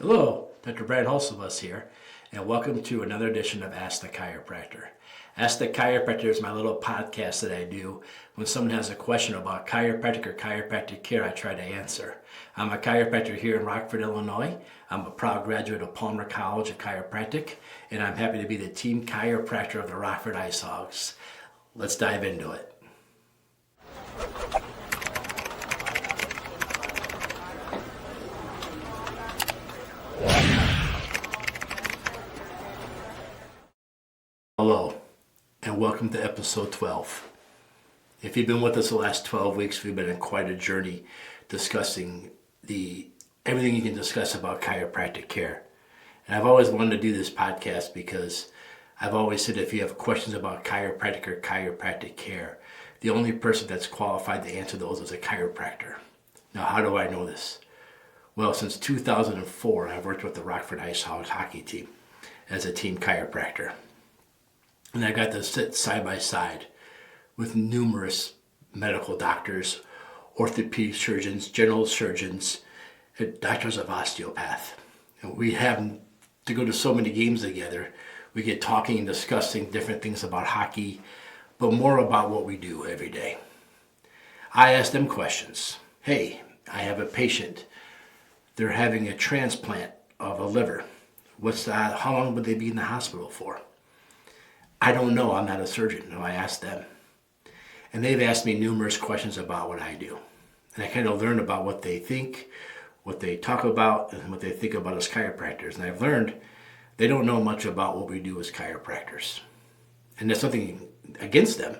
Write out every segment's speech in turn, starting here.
Hello, Dr. Brant Hulsebus here, and welcome to another edition of Ask the Chiropractor. Ask the Chiropractor is my little podcast that I do when someone has a question about chiropractic or chiropractic care. I try to answer. I'm a chiropractor here in Rockford, Illinois. I'm a proud graduate of Palmer College of Chiropractic, and I'm happy to be the team chiropractor of the Rockford Ice Hogs. Let's dive into it. Hello, and welcome to episode 12. If you've been with us the last 12 weeks, we've been on quite a journey discussing everything you can discuss about chiropractic care. And I've always wanted to do this podcast because I've always said if you have questions about chiropractic or chiropractic care, the only person that's qualified to answer those is a chiropractor. Now, how do I know this? Well, since 2004, I've worked with the Rockford Ice Hogs hockey team as a team chiropractor. And I got to sit side by side with numerous medical doctors, orthopedic surgeons, general surgeons, and doctors of osteopath. And we have to go to so many games together. We get talking and discussing different things about hockey, but more about what we do every day. I ask them questions. Hey, I have a patient. They're having a transplant of a liver. How long would they be in the hospital for? I don't know. I'm not a surgeon. No, I asked them. And they've asked me numerous questions about what I do. And I kind of learned about what they think, what they talk about, and what they think about as chiropractors. And I've learned they don't know much about what we do as chiropractors. And there's something against them.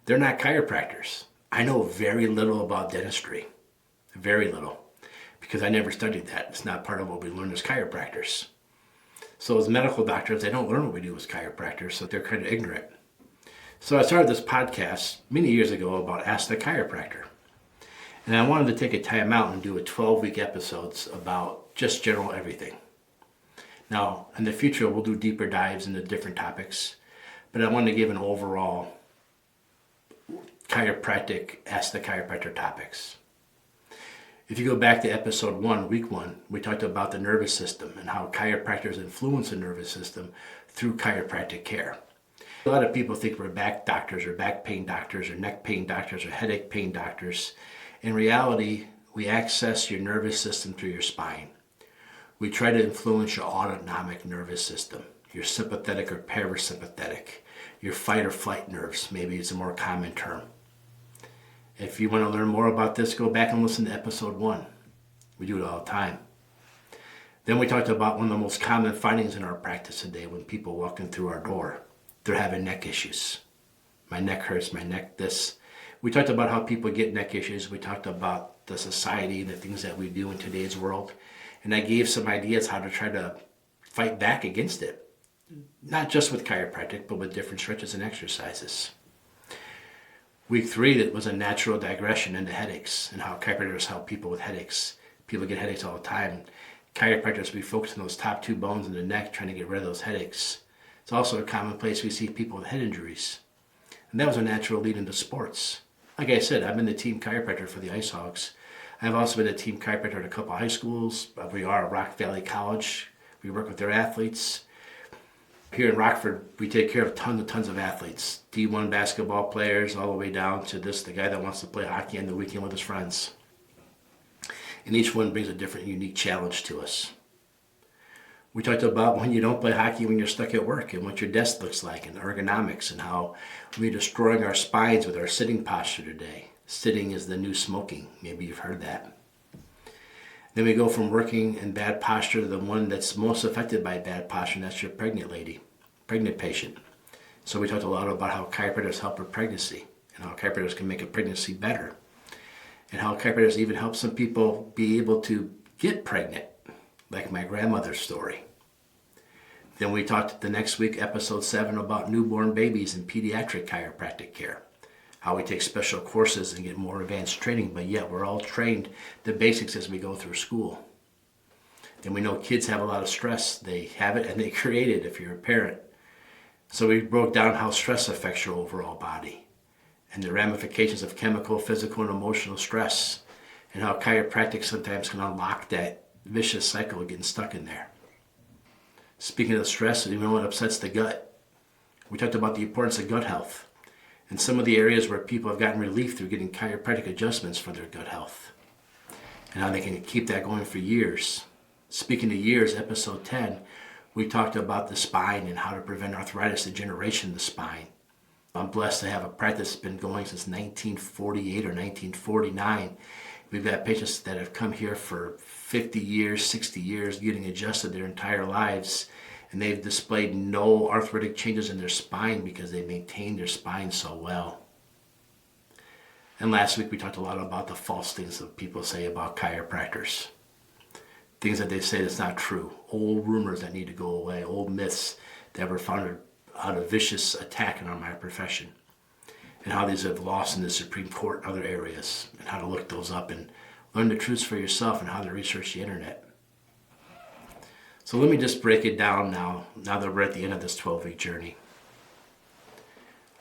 They're not chiropractors. I know very little about dentistry. Very little. Because I never studied that. It's not part of what we learn as chiropractors. So as medical doctors, they don't learn what we do as chiropractors, so they're kind of ignorant. So I started this podcast many years ago about Ask the Chiropractor. And I wanted to take a time out and do a 12-week episodes about just general everything. Now, in the future, we'll do deeper dives into different topics, but I wanted to give an overall chiropractic, Ask the Chiropractor topics. If you go back to episode 1, week 1, we talked about the nervous system and how chiropractors influence the nervous system through chiropractic care. A lot of people think we're back doctors or back pain doctors or neck pain doctors or headache pain doctors. In reality, we access your nervous system through your spine. We try to influence your autonomic nervous system, your sympathetic or parasympathetic, your fight or flight nerves, maybe it's a more common term. If you want to learn more about this, go back and listen to episode 1. We do it all the time. Then we talked about one of the most common findings in our practice today when people walk in through our door. They're having neck issues. My neck hurts, my neck this. We talked about how people get neck issues. We talked about the society and the things that we do in today's world. And I gave some ideas how to try to fight back against it. Not just with chiropractic, but with different stretches and exercises. Week 3, that was a natural digression into headaches and how chiropractors help people with headaches. People get headaches all the time. Chiropractors, we focus on those top 2 bones in the neck, trying to get rid of those headaches. It's also a common place we see people with head injuries. And that was a natural lead into sports. Like I said, I've been the team chiropractor for the Ice Hogs. I've also been a team chiropractor at a couple of high schools. We are at Rock Valley College. We work with their athletes. Here in Rockford, we take care of tons of athletes. D1 basketball players all the way down to the guy that wants to play hockey on the weekend with his friends. And each one brings a different, unique challenge to us. We talked about when you don't play hockey when you're stuck at work and what your desk looks like and ergonomics and how we're destroying our spines with our sitting posture today. Sitting is the new smoking. Maybe you've heard that. Then we go from working in bad posture to the one that's most affected by bad posture, and that's your pregnant patient. So we talked a lot about how chiropractors help with pregnancy and how chiropractors can make a pregnancy better and how chiropractors even help some people be able to get pregnant, like my grandmother's story. Then we talked the next week, episode 7, about newborn babies and pediatric chiropractic care. How we take special courses and get more advanced training, but yet we're all trained the basics as we go through school. Then we know kids have a lot of stress. They have it and they create it if you're a parent. So we broke down how stress affects your overall body and the ramifications of chemical, physical, and emotional stress and how chiropractic sometimes can unlock that vicious cycle of getting stuck in there. Speaking of stress, you know what upsets the gut? We talked about the importance of gut health and some of the areas where people have gotten relief through getting chiropractic adjustments for their gut health and how they can keep that going for years. Speaking of years, episode 10, we talked about the spine and how to prevent arthritis degeneration in the spine. I'm blessed to have a practice that's been going since 1948 or 1949. We've got patients that have come here for 50 years, 60 years, getting adjusted their entire lives, and they've displayed no arthritic changes in their spine because they maintain their spine so well. And last week we talked a lot about the false things that people say about chiropractors. Things that they say that's not true. Old rumors that need to go away. Old myths that were founded on a vicious attack on my profession. And how these have lost in the Supreme Court and other areas. And how to look those up and learn the truths for yourself and how to research the internet. So let me just break it down now that we're at the end of this 12-week journey.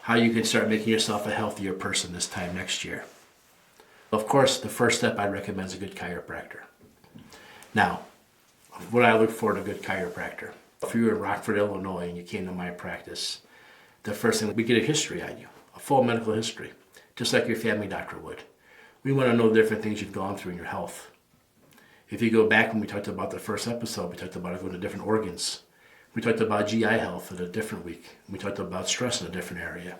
How you can start making yourself a healthier person this time next year. Of course, the first step I recommend is a good chiropractor. Now, what I look for in a good chiropractor. If you were in Rockford, Illinois, and you came to my practice, the first thing, we get a history on you, a full medical history, just like your family doctor would. We want to know the different things you've gone through in your health. If you go back when we talked about the first episode, we talked about going to different organs. We talked about GI health in a different week. We talked about stress in a different area.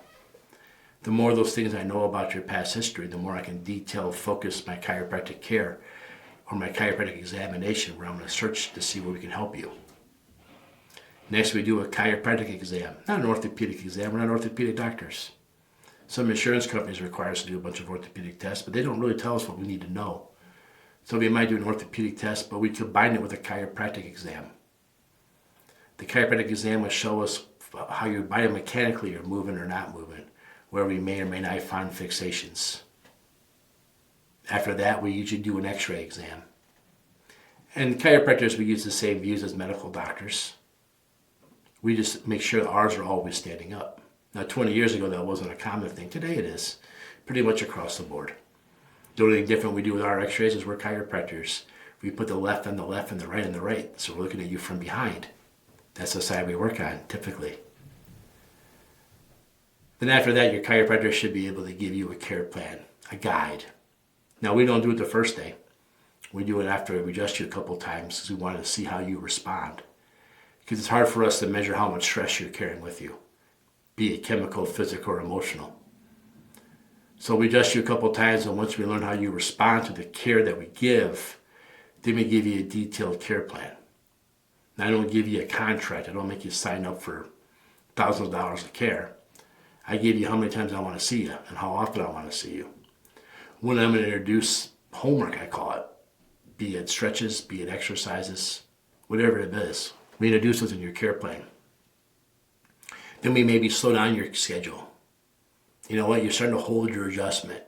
The more of those things I know about your past history, the more I can detail focus my chiropractic care or my chiropractic examination where I'm going to search to see where we can help you. Next, we do a chiropractic exam, not an orthopedic exam. We're not orthopedic doctors. Some insurance companies require us to do a bunch of orthopedic tests, but they don't really tell us what we need to know. So we might do an orthopedic test, but we combine it with a chiropractic exam. The chiropractic exam will show us how your biomechanically are moving or not moving, where we may or may not find fixations. After that, we usually do an x-ray exam. And chiropractors, we use the same views as medical doctors. We just make sure ours are always standing up. Now, 20 years ago, that wasn't a common thing. Today it is, pretty much across the board. The only thing different we do with our x-rays is we're chiropractors. We put the left on the left and the right on the right. So we're looking at you from behind. That's the side we work on, typically. Then after that, your chiropractor should be able to give you a care plan, a guide. Now, we don't do it the first day. We do it after we adjust you a couple times because we want to see how you respond. Because it's hard for us to measure how much stress you're carrying with you, be it chemical, physical, or emotional. So we adjust you a couple times, and once we learn how you respond to the care that we give, then we give you a detailed care plan. Now, I don't give you a contract. I don't make you sign up for thousands of dollars of care. I give you how many times I want to see you and how often I want to see you. When I'm going to introduce homework, I call it, be it stretches, be it exercises, whatever it is, we introduce those in your care plan. Then we maybe slow down your schedule. You know what? You're starting to hold your adjustment.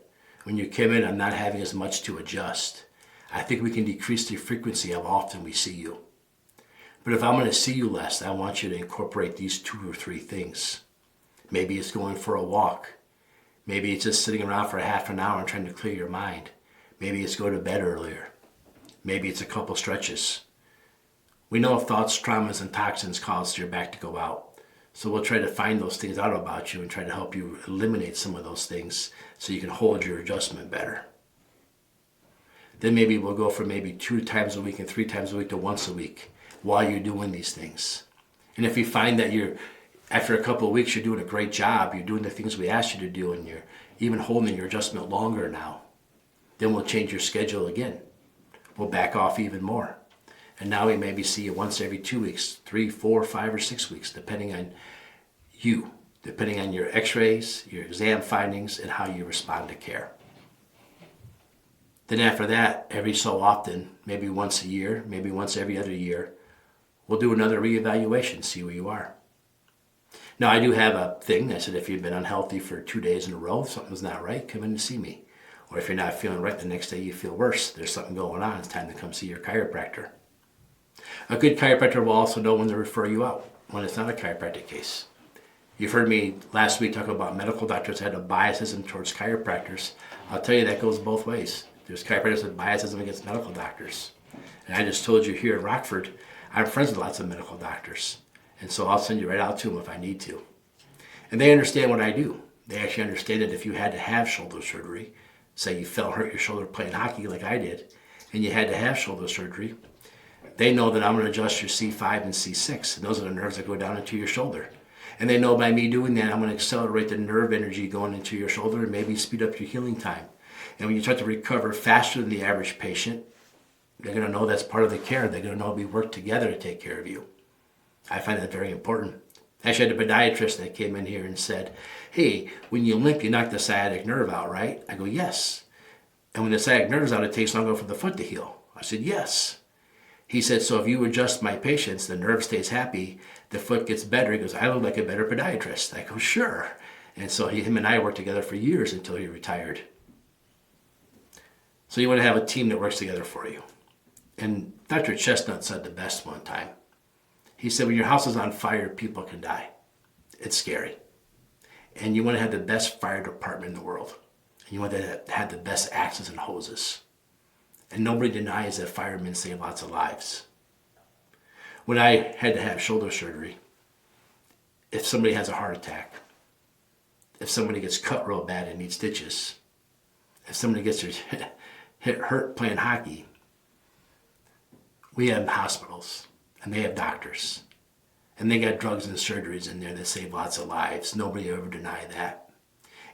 When you come in, I'm not having as much to adjust. I think we can decrease the frequency of how often we see you. But if I'm going to see you less, I want you to incorporate these 2 or 3 things. Maybe it's going for a walk. Maybe it's just sitting around for half an hour and trying to clear your mind. Maybe it's go to bed earlier. Maybe it's a couple stretches. We know thoughts, traumas, and toxins cause your back to go out. So we'll try to find those things out about you and try to help you eliminate some of those things so you can hold your adjustment better. Then maybe we'll go from maybe 2 times a week and 3 times a week to once a week while you're doing these things. And if you find that after a couple of weeks, you're doing a great job, you're doing the things we asked you to do, and you're even holding your adjustment longer now, then we'll change your schedule again. We'll back off even more. And now we maybe see you once every 2 weeks, 3, 4, 5, or 6 weeks, depending on you, depending on your x-rays, your exam findings, and how you respond to care. Then after that, every so often, maybe once a year, maybe once every other year, we'll do another reevaluation, see where you are. Now, I do have a thing. I said, if you've been unhealthy for 2 days in a row, something's not right, come in and see me. Or if you're not feeling right, the next day you feel worse, there's something going on, it's time to come see your chiropractor. A good chiropractor will also know when to refer you out, when it's not a chiropractic case. You've heard me last week talk about medical doctors that had a biasism towards chiropractors. I'll tell you that goes both ways. There's chiropractors that biasism against medical doctors. And I just told you here in Rockford, I'm friends with lots of medical doctors. And so I'll send you right out to them if I need to. And they understand what I do. They actually understand that if you had to have shoulder surgery, say you fell, hurt your shoulder playing hockey like I did, and you had to have shoulder surgery, they know that I'm going to adjust your C5 and C6. And those are the nerves that go down into your shoulder. And they know by me doing that, I'm going to accelerate the nerve energy going into your shoulder and maybe speed up your healing time. And when you start to recover faster than the average patient, they're going to know that's part of the care. They're going to know we work together to take care of you. I find that very important. Actually, I had a pediatrist that came in here and said, hey, when you limp, you knock the sciatic nerve out, right? I go, yes. And when the sciatic nerve is out, it takes longer for the foot to heal. I said, yes. He said, so if you adjust my patients, the nerve stays happy, the foot gets better. He goes, I look like a better podiatrist. I go, sure. And so him and I worked together for years until he retired. So you want to have a team that works together for you. And Dr. Chestnut said the best one time. He said, when your house is on fire, people can die. It's scary. And you want to have the best fire department in the world. And you want to have the best axes and hoses. And nobody denies that firemen save lots of lives. When I had to have shoulder surgery, if somebody has a heart attack, if somebody gets cut real bad and needs stitches, if somebody gets hurt playing hockey, we have hospitals and they have doctors. And they got drugs and surgeries in there that save lots of lives. Nobody ever deny that.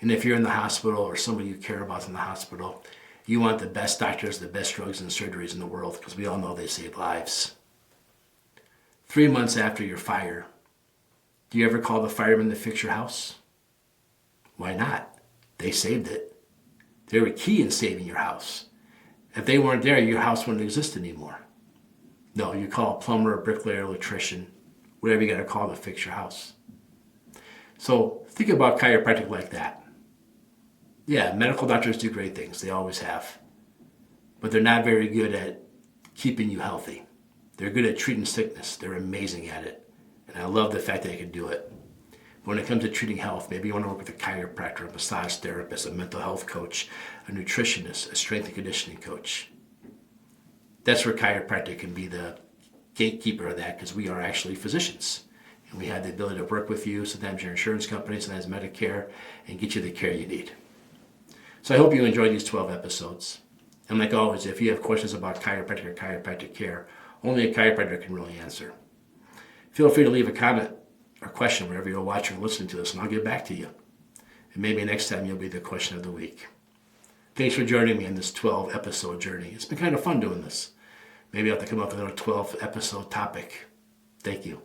And if you're in the hospital or somebody you care about in the hospital, you want the best doctors, the best drugs and surgeries in the world because we all know they save lives. 3 months after your fire, do you ever call the firemen to fix your house? Why not? They saved it. They were key in saving your house. If they weren't there, your house wouldn't exist anymore. No, you call a plumber, a bricklayer, electrician, whatever you got to call to fix your house. So think about chiropractic like that. Yeah, medical doctors do great things. They always have. But they're not very good at keeping you healthy. They're good at treating sickness. They're amazing at it. And I love the fact that they can do it. But when it comes to treating health, maybe you want to work with a chiropractor, a massage therapist, a mental health coach, a nutritionist, a strength and conditioning coach. That's where chiropractic can be the gatekeeper of that because we are actually physicians. And we have the ability to work with you, sometimes your insurance company, sometimes Medicare, and get you the care you need. So I hope you enjoyed these 12 episodes. And like always, if you have questions about chiropractic or chiropractic care, only a chiropractor can really answer. Feel free to leave a comment or question wherever you're watching or listening to this, and I'll get back to you. And maybe next time you'll be the question of the week. Thanks for joining me on this 12-episode journey. It's been kind of fun doing this. Maybe I'll have to come up with another 12-episode topic. Thank you.